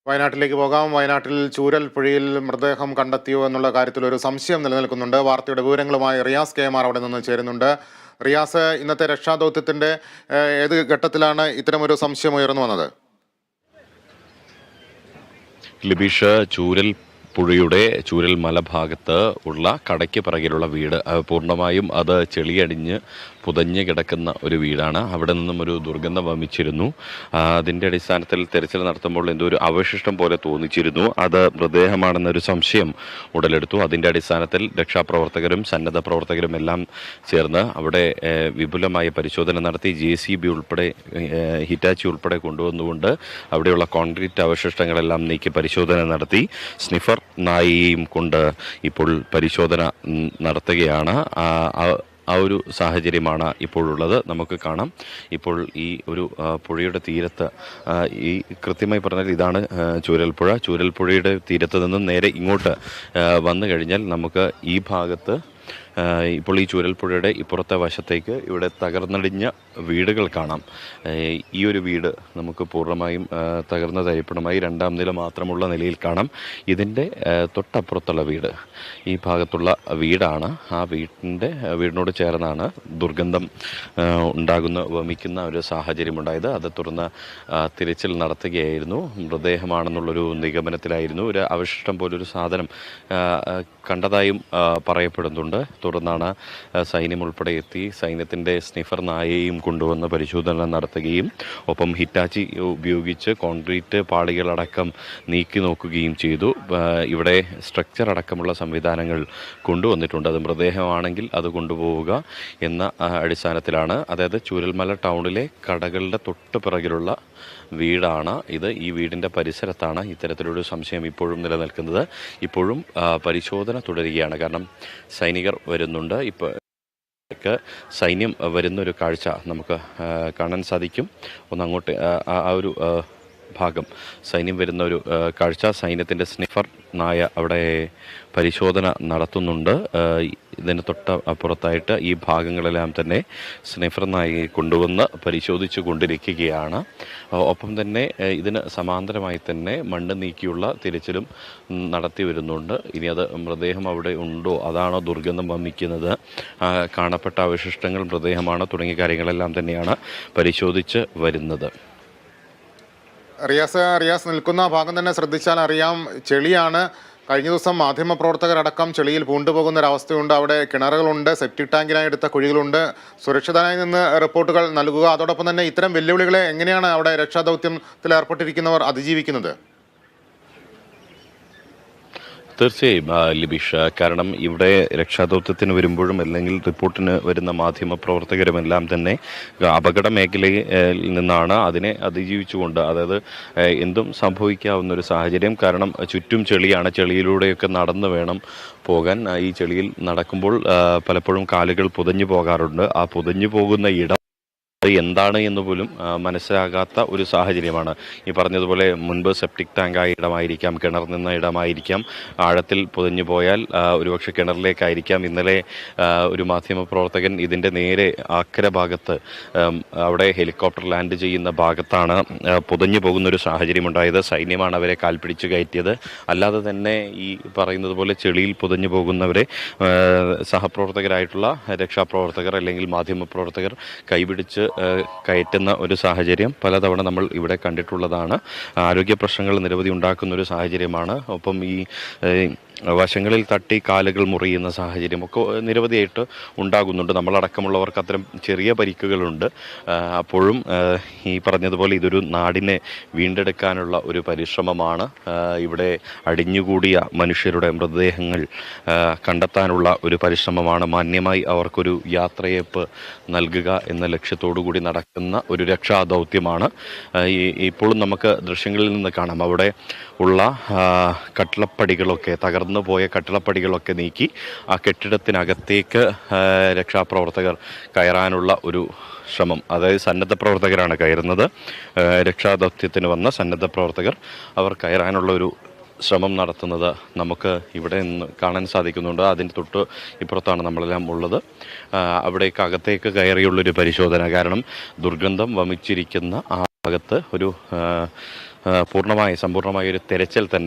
വയനാട്ടിലേക്ക് പോകാം. വയനാട്ടിൽ ചൂരൽ പുഴയിൽ മൃതദേഹം കണ്ടെത്തിയോ എന്നുള്ള കാര്യത്തിൽ ഒരു സംശയം നിലനിൽക്കുന്നുണ്ട്. വാർത്തയുടെ വിവരങ്ങളുമായി റിയാസ് KM അവിടെ നിന്ന് ചേരുന്നുണ്ട്. റിയാസ്, ഇന്നത്തെ രക്ഷാദൗത്യത്തിന്റെ ഏത് ഘട്ടത്തിലാണ് ഇത്തരമൊരു സംശയം ഉയർന്നു വന്നത്? ലിബീഷ്, ചൂരൽ മലഭാഗത്ത് ഉള്ള കടയ്ക്ക് പിറകിലുള്ള വീട് പൂർണ്ണമായും അത് ചെളിയടിഞ്ഞ് പുതഞ്ഞ് കിടക്കുന്ന ഒരു വീടാണ്. അവിടെ നിന്നും ഒരു ദുർഗന്ധം വമിച്ചിരുന്നു. അതിൻ്റെ അടിസ്ഥാനത്തിൽ തെരച്ചിൽ നടത്തുമ്പോൾ എന്തോ ഒരു അവശിഷ്ടം പോലെ തോന്നിച്ചിരുന്നു. അത് മൃതദേഹമാണെന്നൊരു സംശയം ഉടലെടുത്തു. അതിൻ്റെ അടിസ്ഥാനത്തിൽ രക്ഷാപ്രവർത്തകരും സന്നദ്ധ പ്രവർത്തകരും എല്ലാം ചേർന്ന് അവിടെ വിപുലമായ പരിശോധന നടത്തി. JCB ഉൾപ്പെടെ ഹിറ്റാച്ചി ഉൾപ്പെടെ കൊണ്ടുവന്നുകൊണ്ട് അവിടെയുള്ള കോൺക്രീറ്റ് അവശിഷ്ടങ്ങളെല്ലാം നീക്കി പരിശോധന നടത്തി. സ്നിഫർ നായയെയും കൊണ്ട് ഇപ്പോൾ പരിശോധന നടത്തുകയാണ്. ആ ഒരു സാഹചര്യമാണ് ഇപ്പോഴുള്ളത്. നമുക്ക് കാണാം, ഇപ്പോൾ ഈ ഒരു പുഴയുടെ തീരത്ത്, ഈ കൃത്യമായി പറഞ്ഞാൽ ഇതാണ് ചൂരൽപ്പുഴയുടെ തീരത്ത് നിന്നും നേരെ ഇങ്ങോട്ട് വന്നു കഴിഞ്ഞാൽ നമുക്ക് ഈ ഭാഗത്ത് ഇപ്പോൾ ഈ ചൂരൽപ്പുഴയുടെ ഇപ്പുറത്തെ വശത്തേക്ക് ഇവിടെ തകർന്നടിഞ്ഞ വീടുകൾ കാണാം. ഈ ഒരു വീട് നമുക്ക് പൂർണ്ണമായും തകർന്ന തരിപ്പണമായി 2ാം നില മാത്രമുള്ള നിലയിൽ കാണാം. ഇതിൻ്റെ തൊട്ടപ്പുറത്തുള്ള വീട് ഈ ഭാഗത്തുള്ള വീടാണ്. ആ വീടിനോട് ചേർന്നാണ് ദുർഗന്ധം വമിക്കുന്ന ഒരു സാഹചര്യമുണ്ടായത്. അത് തുറന്ന് തിരച്ചിൽ നടത്തുകയായിരുന്നു. മൃതദേഹമാണെന്നുള്ളൊരു നിഗമനത്തിലായിരുന്നു. ഒരു അവശിഷ്ടം പോലൊരു സാധനം കണ്ടതായും പറയപ്പെടുന്നുണ്ട്. തുടർന്നാണ് സൈന്യം ഉൾപ്പെടെ എത്തി സൈന്യത്തിൻ്റെ സ്നിഫർ നായയെയും കൊണ്ടുവന്ന് പരിശോധന നടത്തുകയും ഒപ്പം ഹിറ്റാച്ചി ഉപയോഗിച്ച് കോൺക്രീറ്റ് പാളികളടക്കം നീക്കി നോക്കുകയും ചെയ്തു. ഇവിടെ സ്ട്രക്ചർ അടക്കമുള്ള സംവിധാനങ്ങൾ കൊണ്ടുവന്നിട്ടുണ്ട്. അത് മൃതദേഹമാണെങ്കിൽ അത് കൊണ്ടുപോവുക എന്ന അടിസ്ഥാനത്തിലാണ്. അതായത് ചൂരൽമല ടൗണിലെ കടകളുടെ തൊട്ട് പിറകിലുള്ള വീടാണ് ഇത്. ഈ വീടിൻ്റെ പരിസരത്താണ് ഇത്തരത്തിലൊരു സംശയം ഇപ്പോഴും നിലനിൽക്കുന്നത്. ഇപ്പോഴും പരിശോധന തുടരുകയാണ്. കാരണം സൈനികർ വരുന്നുണ്ട്. ഇപ്പോൾ സൈന്യം വരുന്നൊരു കാഴ്ച നമുക്ക് കാണാൻ സാധിക്കും. ഒന്നങ്ങോട്ട് ആ ഒരു ഭാഗം സൈന്യം വരുന്ന ഒരു കാഴ്ച. സൈന്യത്തിൻ്റെ സ്നിഫർ നായ അവിടെ പരിശോധന നടത്തുന്നുണ്ട്. ഇതിന് അപ്പുറത്തായിട്ട് ഈ ഭാഗങ്ങളെല്ലാം തന്നെ സ്നിഫർ നായയെ കൊണ്ടുവന്ന് പരിശോധിച്ചു കൊണ്ടിരിക്കുകയാണ്. ഒപ്പം തന്നെ ഇതിന് സമാന്തരമായി തന്നെ മണ്ണ് നീക്കിയുള്ള തിരച്ചിലും നടത്തി വരുന്നുണ്ട്. ഇനി അത് മൃതദേഹം അവിടെ ഉണ്ടോ, അതാണോ ദുർഗന്ധം വമിക്കുന്നത്, കാണപ്പെട്ട അവശിഷ്ടങ്ങൾ മൃതദേഹമാണോ തുടങ്ങിയ കാര്യങ്ങളെല്ലാം തന്നെയാണ് പരിശോധിച്ച് വരുന്നത്. റിയാസ് നിൽക്കുന്ന ഭാഗം തന്നെ ശ്രദ്ധിച്ചാൽ അറിയാം, ചെളിയാണ്. കഴിഞ്ഞ ദിവസം മാധ്യമപ്രവർത്തകരടക്കം ചെളിയിൽ പൂണ്ടുപോകുന്ന ഒരവസ്ഥയുണ്ട്. അവിടെ കിണറുകളുണ്ട്, സെപ്റ്റിക് ടാങ്കിനായി എടുത്ത കുഴികളുണ്ട്. സുരക്ഷിതനായി നിന്ന് റിപ്പോർട്ടുകൾ നൽകുക. അതോടൊപ്പം തന്നെ ഇത്തരം വെല്ലുവിളികളെ എങ്ങനെയാണ് അവിടെ രക്ഷാദൗത്യത്തിൽ ഏർപ്പെട്ടിരിക്കുന്നവർ അതിജീവിക്കുന്നത്? തീർച്ചയായും ലിബീഷ്, കാരണം ഇവിടെ രക്ഷാദൗത്യത്തിന് വരുമ്പോഴും അല്ലെങ്കിൽ റിപ്പോർട്ടിന് വരുന്ന മാധ്യമ പ്രവർത്തകരുമെല്ലാം തന്നെ അപകട മേഖലയിൽ നിന്നാണ് അതിനെ അതിജീവിച്ചുകൊണ്ട്, അതായത് എന്തും സംഭവിക്കാവുന്ന ഒരു സാഹചര്യം. കാരണം ചുറ്റും ചെളിയാണ്. ചെളിയിലൂടെയൊക്കെ നടന്നു വേണം പോകാൻ. ഈ ചെളിയിൽ നടക്കുമ്പോൾ പലപ്പോഴും കാലുകൾ പുതഞ്ഞു പോകാറുണ്ട്. ആ പുതഞ്ഞു പോകുന്ന ഇടം എന്താണ് എന്ന് പോലും മനസ്സിലാകാത്ത ഒരു സാഹചര്യമാണ്. ഈ പറഞ്ഞതുപോലെ മുൻപ് സെപ്റ്റിക് ടാങ്കായ ഇടമായിരിക്കാം, കിണർ നിന്ന ഇടമായിരിക്കാം. ആഴത്തിൽ പുതഞ്ഞു പോയാൽ ഒരുപക്ഷെ കിണറിലേക്കായിരിക്കാം. ഇന്നലെ ഒരു മാധ്യമപ്രവർത്തകൻ ഇതിൻ്റെ നേരെ അക്കരെ ഭാഗത്ത്, അവിടെ ഹെലികോപ്റ്റർ ലാൻഡ് ചെയ്യുന്ന ഭാഗത്താണ് പുതഞ്ഞു പോകുന്നൊരു സാഹചര്യമുണ്ടായത്. സൈന്യമാണ് അവരെ കാൽപിടിച്ച് കയറ്റിയത്. അല്ലാതെ തന്നെ ഈ പറയുന്നത് പോലെ ചെളിയിൽ പുതഞ്ഞു പോകുന്നവരെ സഹപ്രവർത്തകരായിട്ടുള്ള രക്ഷാപ്രവർത്തകർ അല്ലെങ്കിൽ മാധ്യമപ്രവർത്തകർ കൈപിടിച്ച് കയറ്റുന്ന ഒരു സാഹചര്യം പലതവണ നമ്മൾ ഇവിടെ കണ്ടിട്ടുള്ളതാണ്. ആരോഗ്യ പ്രശ്നങ്ങൾ നിരവധി ഉണ്ടാക്കുന്ന ഒരു സാഹചര്യമാണ്. ഒപ്പം ഈ വശങ്ങളിൽ തട്ടി കാലുകൾ മുറിയുന്ന സാഹചര്യമൊക്കെ നിരവധിയായിട്ട് ഉണ്ടാകുന്നുണ്ട്. നമ്മളടക്കമുള്ളവർക്ക് അത്തരം ചെറിയ പരിക്കുകളുണ്ട്. അപ്പോഴും ഈ പറഞ്ഞതുപോലെ ഇതൊരു നാടിനെ വീണ്ടെടുക്കാനുള്ള ഒരു പരിശ്രമമാണ്. ഇവിടെ അടിഞ്ഞുകൂടിയ മനുഷ്യരുടെ മൃതദേഹങ്ങൾ കണ്ടെത്താനുള്ള ഒരു പരിശ്രമമാണ്. മാന്യമായി അവർക്കൊരു യാത്രയയപ്പ് നൽകുക എന്ന ലക്ഷ്യത്തോടുകൂടി നടക്കുന്ന ഒരു രക്ഷാദൗത്യമാണ്. ഇപ്പോഴും നമുക്ക് ദൃശ്യങ്ങളിൽ നിന്ന് കാണാം, അവിടെ ഉള്ള കട്ടിളപ്പടികളൊക്കെ തകർന്നു പോയ കട്ടിളപ്പടികളൊക്കെ നീക്കി ആ കെട്ടിടത്തിനകത്തേക്ക് രക്ഷാപ്രവർത്തകർ കയറാനുള്ള ഒരു ശ്രമം, അതായത് സന്നദ്ധ പ്രവർത്തകരാണ് കയറുന്നത്. രക്ഷാദൗത്യത്തിന് വന്ന സന്നദ്ധ പ്രവർത്തകർ അവർ കയറാനുള്ള ഒരു ശ്രമം നടത്തുന്നത് നമുക്ക് ഇവിടെ നിന്ന് കാണാൻ സാധിക്കുന്നുണ്ട്. അതിന് തൊട്ട് ഇപ്പുറത്താണ് നമ്മളെല്ലാം ഉള്ളത്. അവിടേക്ക് അകത്തേക്ക് കയറിയുള്ളൊരു പരിശോധന, കാരണം ദുർഗന്ധം വമിച്ചിരിക്കുന്ന ആ ഭാഗത്ത് ഒരു സമ്പൂർണ്ണമായ ഒരു തെരച്ചിൽ തന്നെ